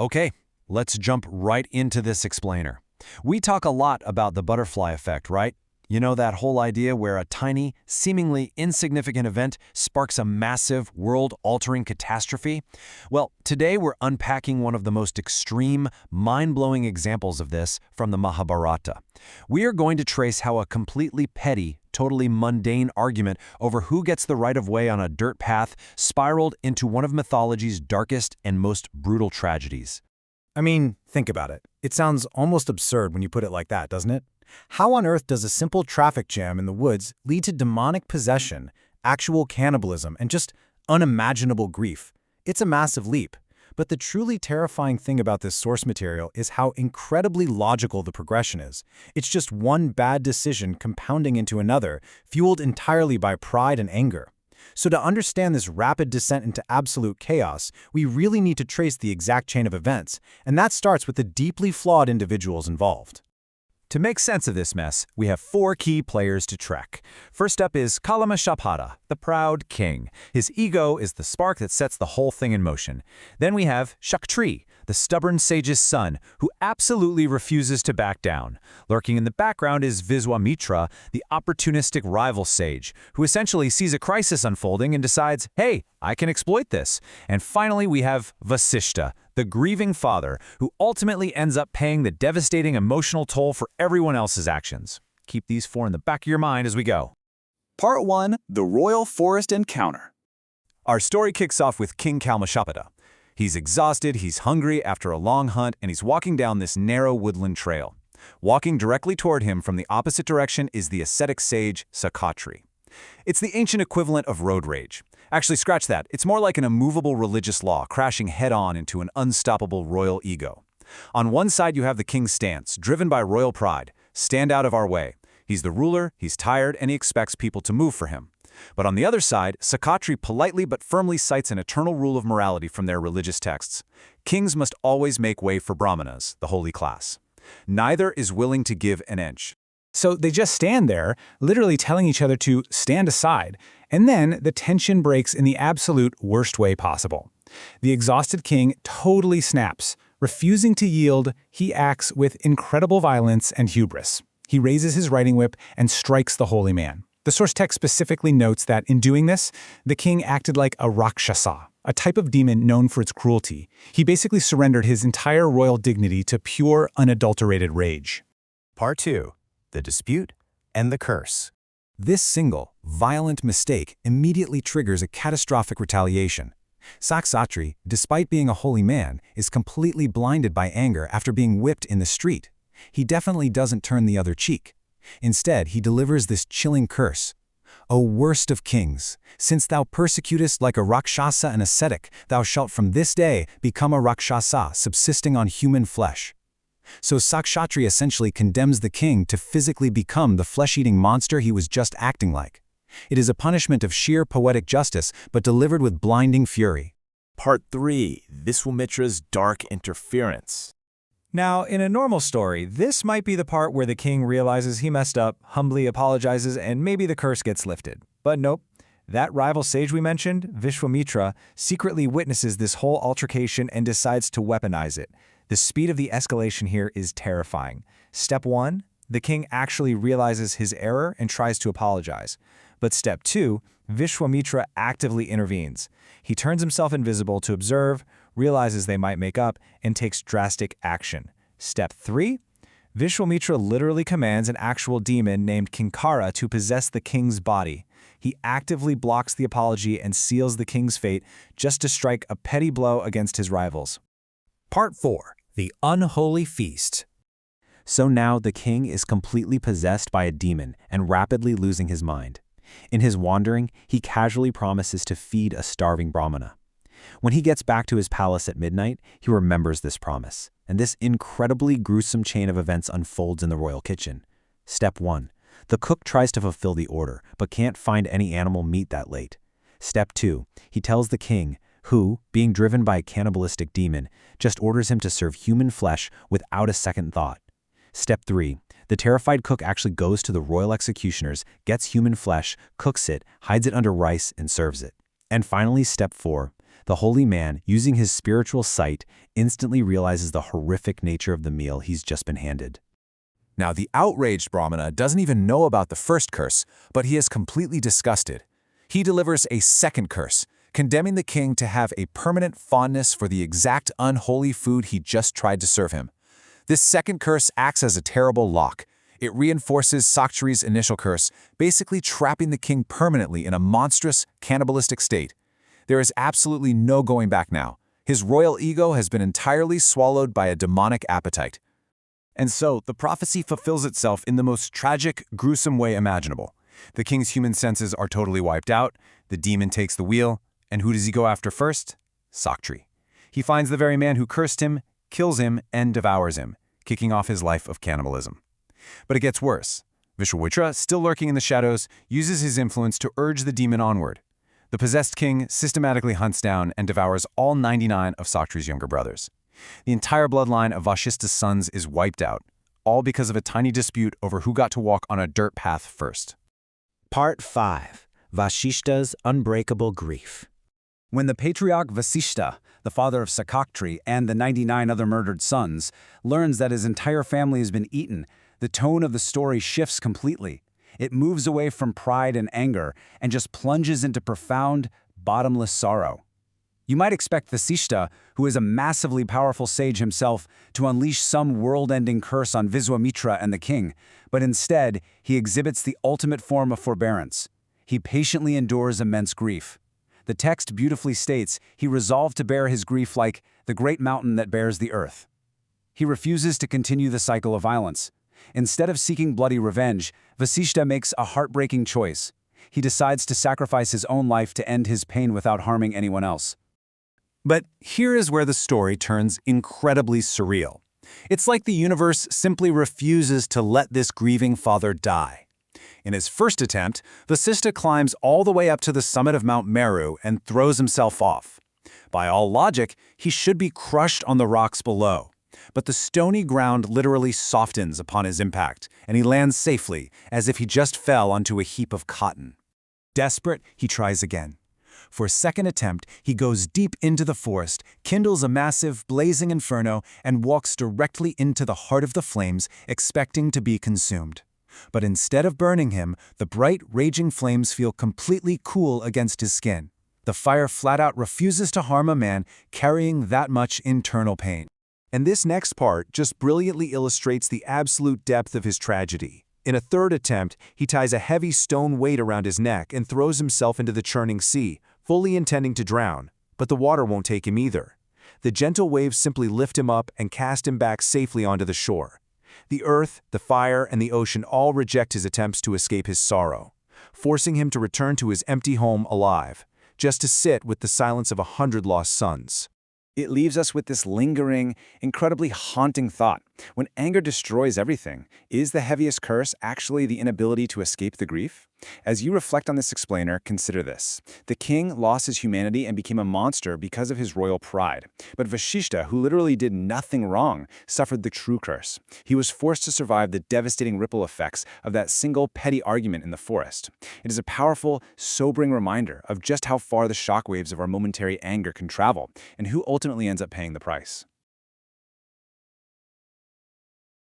Okay, let's jump right into this explainer. We talk a lot about the butterfly effect, right? You know that whole idea where a tiny, seemingly insignificant event sparks a massive, world-altering catastrophe? Well, today we're unpacking one of the most extreme, mind-blowing examples of this from the Mahabharata. We are going to trace how a completely petty, totally mundane argument over who gets the right of way on a dirt path spiraled into one of mythology's darkest and most brutal tragedies. I mean, think about it. It sounds almost absurd when you put it like that, doesn't it? How on earth does a simple traffic jam in the woods lead to demonic possession, actual cannibalism, and just unimaginable grief? It's a massive leap. But the truly terrifying thing about this source material is how incredibly logical the progression is. It's just one bad decision compounding into another, fueled entirely by pride and anger. So to understand this rapid descent into absolute chaos, we really need to trace the exact chain of events, and that starts with the deeply flawed individuals involved. To make sense of this mess, we have four key players to track. First up is Kalmashapada, the proud king. His ego is the spark that sets the whole thing in motion. Then we have Saktri, the stubborn sage's son, who absolutely refuses to back down. Lurking in the background is Viswamitra, the opportunistic rival sage, who essentially sees a crisis unfolding and decides, hey, I can exploit this. And finally, we have Vasishtha, the grieving father, who ultimately ends up paying the devastating emotional toll for everyone else's actions. Keep these four in the back of your mind as we go. Part 1. The Royal Forest Encounter. Our story kicks off with King Kalmashapada. He's exhausted, he's hungry after a long hunt, and he's walking down this narrow woodland trail. Walking directly toward him from the opposite direction is the ascetic sage Saktri. It's the ancient equivalent of road rage. Actually, scratch that. It's more like an immovable religious law crashing head-on into an unstoppable royal ego. On one side, you have the king's stance, driven by royal pride. Stand out of our way. He's the ruler, he's tired, and he expects people to move for him. But on the other side, Saktri politely but firmly cites an eternal rule of morality from their religious texts. Kings must always make way for Brahmanas, the holy class. Neither is willing to give an inch. So they just stand there, literally telling each other to stand aside, and then the tension breaks in the absolute worst way possible. The exhausted king totally snaps. Refusing to yield, he acts with incredible violence and hubris. He raises his riding whip and strikes the holy man. The source text specifically notes that in doing this, the king acted like a Rakshasa, a type of demon known for its cruelty. He basically surrendered his entire royal dignity to pure, unadulterated rage. Part 2. The Dispute and the Curse. This single, violent mistake immediately triggers a catastrophic retaliation. Saktri, despite being a holy man, is completely blinded by anger after being whipped in the street. He definitely doesn't turn the other cheek. Instead, he delivers this chilling curse. O worst of kings, since thou persecutest like a Rakshasa and ascetic, thou shalt from this day become a Rakshasa, subsisting on human flesh. So Saktri essentially condemns the king to physically become the flesh-eating monster he was just acting like. It is a punishment of sheer poetic justice, but delivered with blinding fury. Part 3. Viswamitra's Dark Interference. Now, in a normal story, this might be the part where the king realizes he messed up, humbly apologizes, and maybe the curse gets lifted. But nope. That rival sage we mentioned, Viswamitra, secretly witnesses this whole altercation and decides to weaponize it. The speed of the escalation here is terrifying. Step 1, the king actually realizes his error and tries to apologize. But step 2, Viswamitra actively intervenes. He turns himself invisible to observe, realizes they might make up, and takes drastic action. Step 3, Viswamitra literally commands an actual demon named Kinkara to possess the king's body. He actively blocks the apology and seals the king's fate just to strike a petty blow against his rivals. Part 4. The Unholy Feast. So now the king is completely possessed by a demon and rapidly losing his mind. In his wandering, he casually promises to feed a starving Brahmana. When he gets back to his palace at midnight, he remembers this promise, and this incredibly gruesome chain of events unfolds in the royal kitchen. Step 1. The cook tries to fulfill the order, but can't find any animal meat that late. Step 2. He tells the king, who, being driven by a cannibalistic demon, just orders him to serve human flesh without a second thought. Step 3. The terrified cook actually goes to the royal executioners, gets human flesh, cooks it, hides it under rice, and serves it. And finally, step 4. The holy man, using his spiritual sight, instantly realizes the horrific nature of the meal he's just been handed. Now, the outraged Brahmana doesn't even know about the first curse, but he is completely disgusted. He delivers a second curse, condemning the king to have a permanent fondness for the exact unholy food he just tried to serve him. This second curse acts as a terrible lock. It reinforces Saktri's initial curse, basically trapping the king permanently in a monstrous, cannibalistic state. There is absolutely no going back now. His royal ego has been entirely swallowed by a demonic appetite. And so, the prophecy fulfills itself in the most tragic, gruesome way imaginable. The king's human senses are totally wiped out, the demon takes the wheel, and who does he go after first? Saktri. He finds the very man who cursed him, kills him, and devours him, kicking off his life of cannibalism. But it gets worse. Viswamitra, still lurking in the shadows, uses his influence to urge the demon onward. The possessed king systematically hunts down and devours all 99 of Saktri's younger brothers. The entire bloodline of Vasishtha's sons is wiped out, all because of a tiny dispute over who got to walk on a dirt path first. Part 5. Vasishtha's Unbreakable Grief. When the patriarch Vasishtha, the father of Saktri and the 99 other murdered sons, learns that his entire family has been eaten, the tone of the story shifts completely. It moves away from pride and anger and just plunges into profound, bottomless sorrow. You might expect Vasishtha, who is a massively powerful sage himself, to unleash some world-ending curse on Viswamitra and the king, but instead, he exhibits the ultimate form of forbearance. He patiently endures immense grief. The text beautifully states he resolved to bear his grief like the great mountain that bears the earth. He refuses to continue the cycle of violence. Instead of seeking bloody revenge, Vasishtha makes a heartbreaking choice. He decides to sacrifice his own life to end his pain without harming anyone else. But here is where the story turns incredibly surreal. It's like the universe simply refuses to let this grieving father die. In his first attempt, Vasishtha climbs all the way up to the summit of Mount Meru and throws himself off. By all logic, he should be crushed on the rocks below. But the stony ground literally softens upon his impact, and he lands safely, as if he just fell onto a heap of cotton. Desperate, he tries again. For a second attempt, he goes deep into the forest, kindles a massive, blazing inferno, and walks directly into the heart of the flames, expecting to be consumed. But instead of burning him, the bright, raging flames feel completely cool against his skin. The fire flat-out refuses to harm a man carrying that much internal pain. And this next part just brilliantly illustrates the absolute depth of his tragedy. In a third attempt, he ties a heavy stone weight around his neck and throws himself into the churning sea, fully intending to drown, but the water won't take him either. The gentle waves simply lift him up and cast him back safely onto the shore. The earth, the fire, and the ocean all reject his attempts to escape his sorrow, forcing him to return to his empty home alive, just to sit with the silence of 100 lost sons. It leaves us with this lingering, incredibly haunting thought. When anger destroys everything, is the heaviest curse actually the inability to escape the grief? As you reflect on this explainer, consider this. The king lost his humanity and became a monster because of his royal pride. But Vasishtha, who literally did nothing wrong, suffered the true curse. He was forced to survive the devastating ripple effects of that single petty argument in the forest. It is a powerful, sobering reminder of just how far the shockwaves of our momentary anger can travel, and who ultimately ends up paying the price.